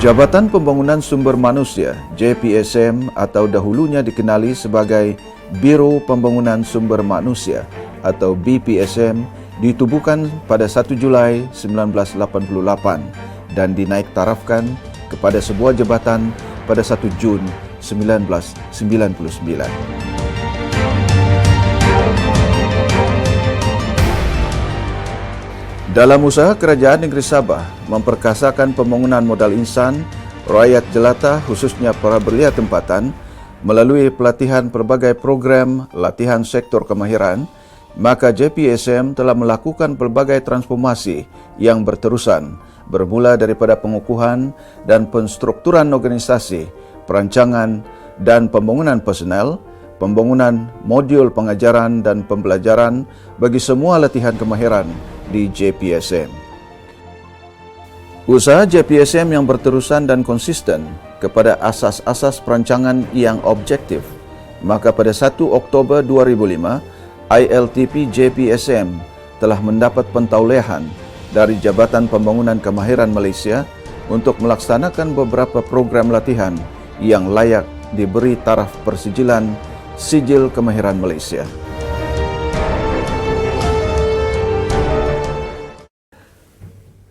Jabatan Pembangunan Sumber Manusia JPSM atau dahulunya dikenali sebagai Biro Pembangunan Sumber Manusia atau BPSM ditubuhkan pada 1 Julai 1988 dan dinaiktarafkan kepada sebuah jabatan pada 1 Jun 1999. Dalam usaha Kerajaan Negeri Sabah memperkasakan pembangunan modal insan, rakyat jelata khususnya para belia tempatan melalui pelatihan pelbagai program latihan sektor kemahiran, maka JPSM telah melakukan pelbagai transformasi yang berterusan bermula daripada pengukuhan dan penstrukturan organisasi, perancangan dan pembangunan personel, pembangunan modul pengajaran dan pembelajaran bagi semua latihan kemahiran di JPSM. Usaha JPSM yang berterusan dan konsisten kepada asas-asas perancangan yang objektif, maka pada 1 Oktober 2005, ILTP JPSM telah mendapat pentaulehan dari Jabatan Pembangunan Kemahiran Malaysia untuk melaksanakan beberapa program latihan yang layak diberi taraf persijilan Sijil Kemahiran Malaysia.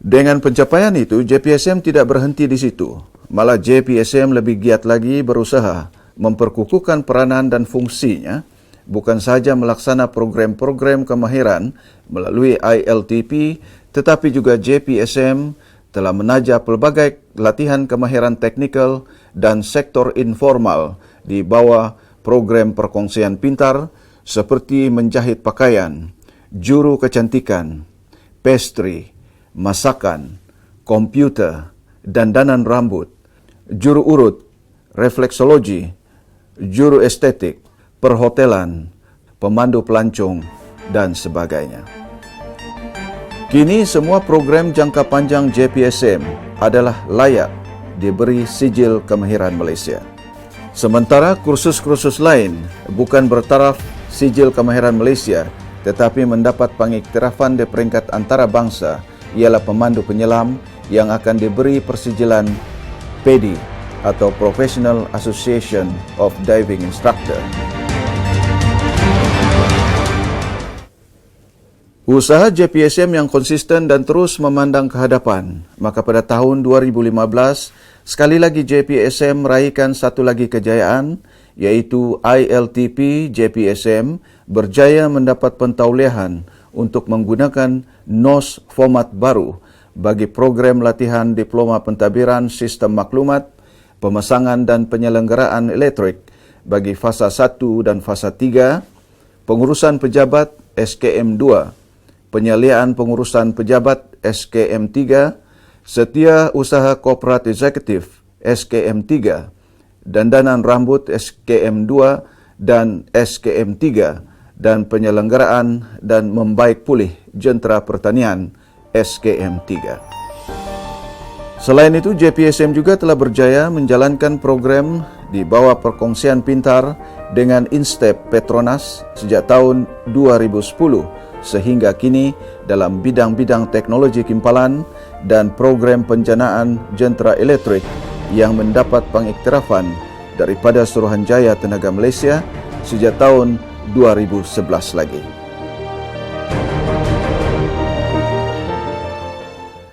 Dengan pencapaian itu, JPSM tidak berhenti di situ. Malah JPSM lebih giat lagi berusaha memperkukuhkan peranan dan fungsinya, bukan sahaja melaksana program-program kemahiran melalui ILTP, tetapi juga JPSM telah menaja pelbagai latihan kemahiran teknikal dan sektor informal di bawah program perkongsian pintar seperti menjahit pakaian, juru kecantikan, pastry, masakan, komputer, dandanan rambut, juru urut, refleksologi, juru estetik, perhotelan, pemandu pelancong, dan sebagainya. Kini semua program jangka panjang JPSM adalah layak diberi Sijil Kemahiran Malaysia. Sementara kursus-kursus lain bukan bertaraf Sijil Kemahiran Malaysia tetapi mendapat pengiktirafan di peringkat antarabangsa ialah pemandu penyelam yang akan diberi persijilan PADI atau Professional Association of Diving Instructor. Usaha JPSM yang konsisten dan terus memandang ke hadapan, maka pada tahun 2015, sekali lagi JPSM meraihkan satu lagi kejayaan, iaitu ILTP JPSM berjaya mendapat pentaulehan untuk menggunakan NOS format baru bagi program latihan Diploma Pentadbiran Sistem Maklumat, Pemasangan dan Penyelenggaraan Elektrik bagi fasa 1 dan fasa 3, Pengurusan Pejabat SKM2, Penyaliaan Pengurusan Pejabat SKM3, Setia Usaha Korporat Eksekutif SKM3, Dandanan Rambut SKM2 dan SKM3, dan Penyelenggaraan dan Membaik Pulih Jentera Pertanian SKM3. Selain itu, JPSM juga telah berjaya menjalankan program di bawah perkongsian pintar dengan Instep Petronas sejak tahun 2010 sehingga kini dalam bidang-bidang teknologi kimpalan dan program penjanaan jentera elektrik yang mendapat pengiktirafan daripada Suruhanjaya Tenaga Malaysia sejak tahun 2011 lagi.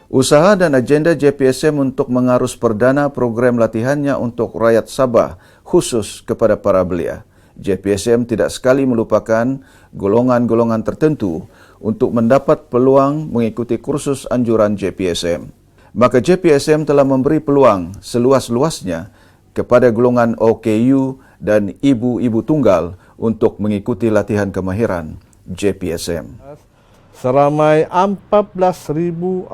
Usaha dan agenda JPSM untuk mengarus perdana program latihannya untuk rakyat Sabah khusus kepada para belia. JPSM tidak sekali melupakan golongan-golongan tertentu untuk mendapat peluang mengikuti kursus anjuran JPSM. Maka JPSM telah memberi peluang seluas-luasnya kepada golongan OKU dan ibu-ibu tunggal untuk mengikuti latihan kemahiran JPSM. Seramai 14,656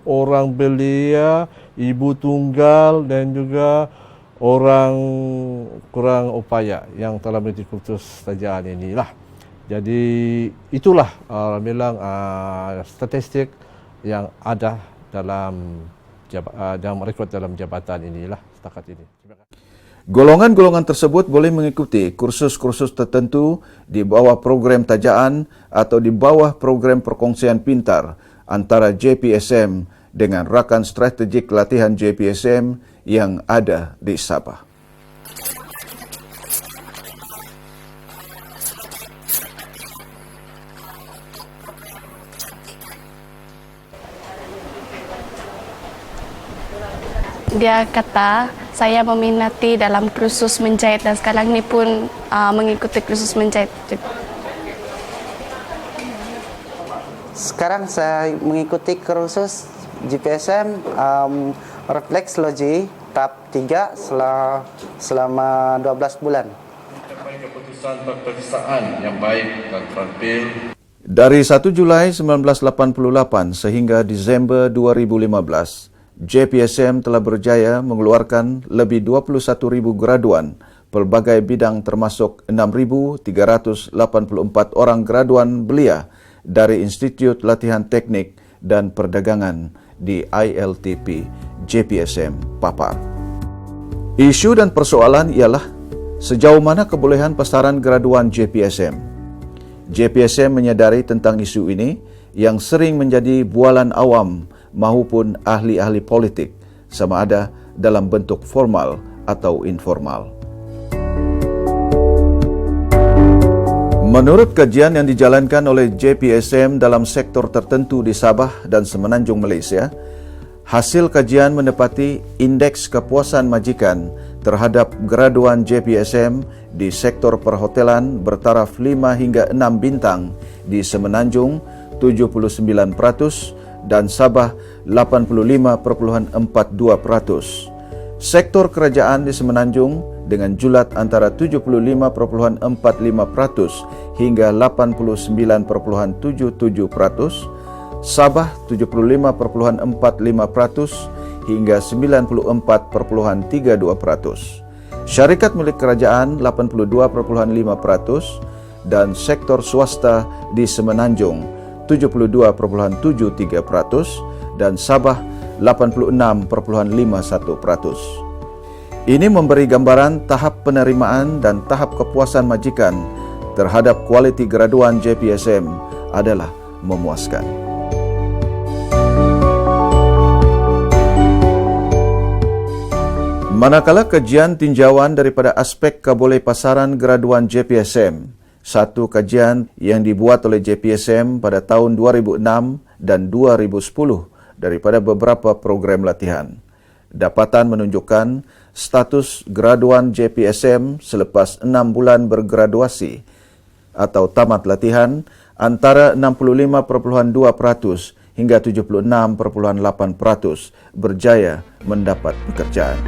orang belia, ibu tunggal dan juga orang kurang upaya yang telah mengikuti kursus tajaan inilah. Jadi itulah statistik yang ada dalam rekod dalam jabatan inilah setakat ini. Terima kasih. Golongan-golongan tersebut boleh mengikuti kursus-kursus tertentu di bawah program tajaan atau di bawah program perkongsian pintar antara JPSM dengan rakan strategik latihan JPSM yang ada di Sabah. Dia kata saya meminati dalam kursus menjahit dan sekarang ni pun mengikuti kursus menjahit. Sekarang saya mengikuti kursus JPSM refleksologi tahap 3 selama 12 bulan. Mencapai keputusan perpisahan yang baik dan terampil. Dari 1 Julai 1988 sehingga Disember 2015, JPSM telah berjaya mengeluarkan lebih 21,000 graduan pelbagai bidang termasuk 6,384 orang graduan belia dari Institut Latihan Teknik dan Perdagangan di ILTP JPSM Papar. Isu dan persoalan ialah sejauh mana kebolehan pasaran graduan JPSM. JPSM menyadari tentang isu ini yang sering menjadi bualan awam maupun ahli-ahli politik, sama ada dalam bentuk formal atau informal. Menurut kajian yang dijalankan oleh JPSM dalam sektor tertentu di Sabah dan Semenanjung Malaysia, hasil kajian mendapati indeks kepuasan majikan terhadap graduan JPSM di sektor perhotelan bertaraf 5 hingga 6 bintang di Semenanjung 79% dan Sabah 85,42%. Sektor kerajaan di Semenanjung dengan julat antara 75,45% hingga 89,77%, Sabah 75,45% hingga 94,32%, syarikat milik kerajaan 82,5% dan sektor swasta di Semenanjung 72,73% dan Sabah 86,51%. Ini memberi gambaran tahap penerimaan dan tahap kepuasan majikan terhadap kualiti graduan JPSM adalah memuaskan. Manakala kajian tinjauan daripada aspek keboleh pasaran graduan JPSM, satu kajian yang dibuat oleh JPSM pada tahun 2006 dan 2010 daripada beberapa program latihan. Dapatan menunjukkan status graduan JPSM selepas 6 bulan bergraduasi atau tamat latihan antara 65,2% hingga 76,8% berjaya mendapat pekerjaan.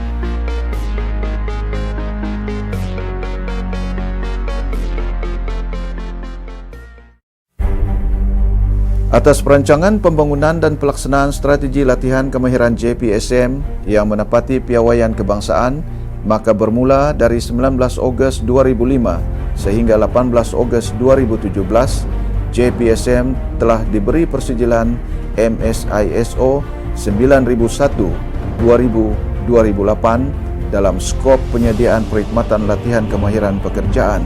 Atas perancangan pembangunan dan pelaksanaan strategi latihan kemahiran JPSM yang menepati piawaian kebangsaan, maka bermula dari 19 Ogos 2005 sehingga 18 Ogos 2017, JPSM telah diberi persijilan MSISO 9001/2008 dalam skop penyediaan perkhidmatan latihan kemahiran pekerjaan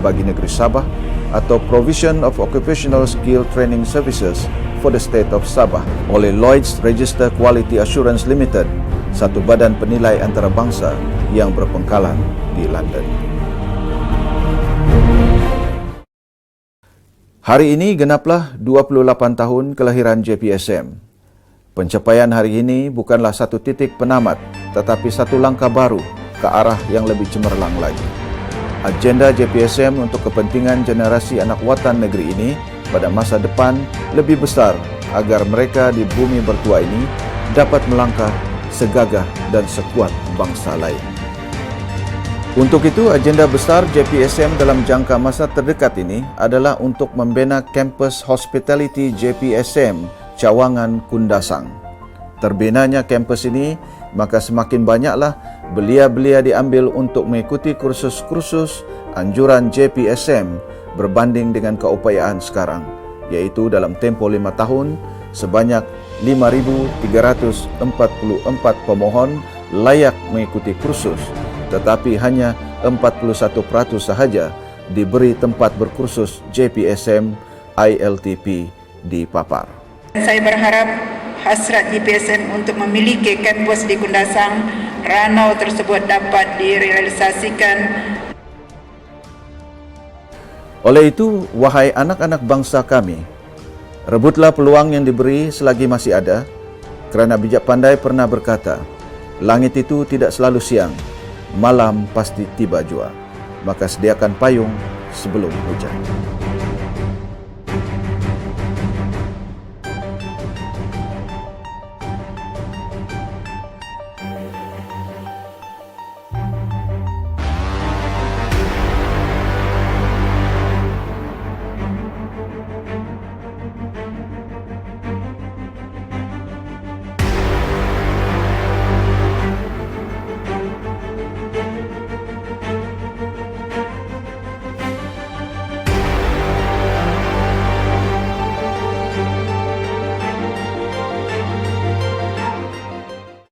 bagi negeri Sabah atau Provision of Occupational Skill Training Services for the State of Sabah oleh Lloyds Register Quality Assurance Limited, satu badan penilai antarabangsa yang berpengkalan di London. Hari ini genaplah 28 tahun kelahiran JPSM. Pencapaian hari ini bukanlah satu titik penamat, tetapi satu langkah baru ke arah yang lebih cemerlang lagi. Agenda JPSM untuk kepentingan generasi anak watan negeri ini pada masa depan lebih besar agar mereka di bumi bertua ini dapat melangkah segagah dan sekuat bangsa lain. Untuk itu, agenda besar JPSM dalam jangka masa terdekat ini adalah untuk membina kampus Hospitality JPSM Cawangan Kundasang. Terbinanya kampus ini, maka semakin banyaklah belia-belia diambil untuk mengikuti kursus-kursus anjuran JPSM berbanding dengan keupayaan sekarang, iaitu dalam tempoh 5 tahun sebanyak 5,344 pemohon layak mengikuti kursus, tetapi hanya 41% sahaja diberi tempat berkursus JPSM ILTP di Papar. Saya berharap hasrat GPSM untuk memiliki kampus di Kundasang, ranau tersebut dapat direalisasikan. Oleh itu, wahai anak-anak bangsa kami, rebutlah peluang yang diberi selagi masih ada, kerana bijak pandai pernah berkata, langit itu tidak selalu siang, malam pasti tiba jua. Maka sediakan payung sebelum hujan.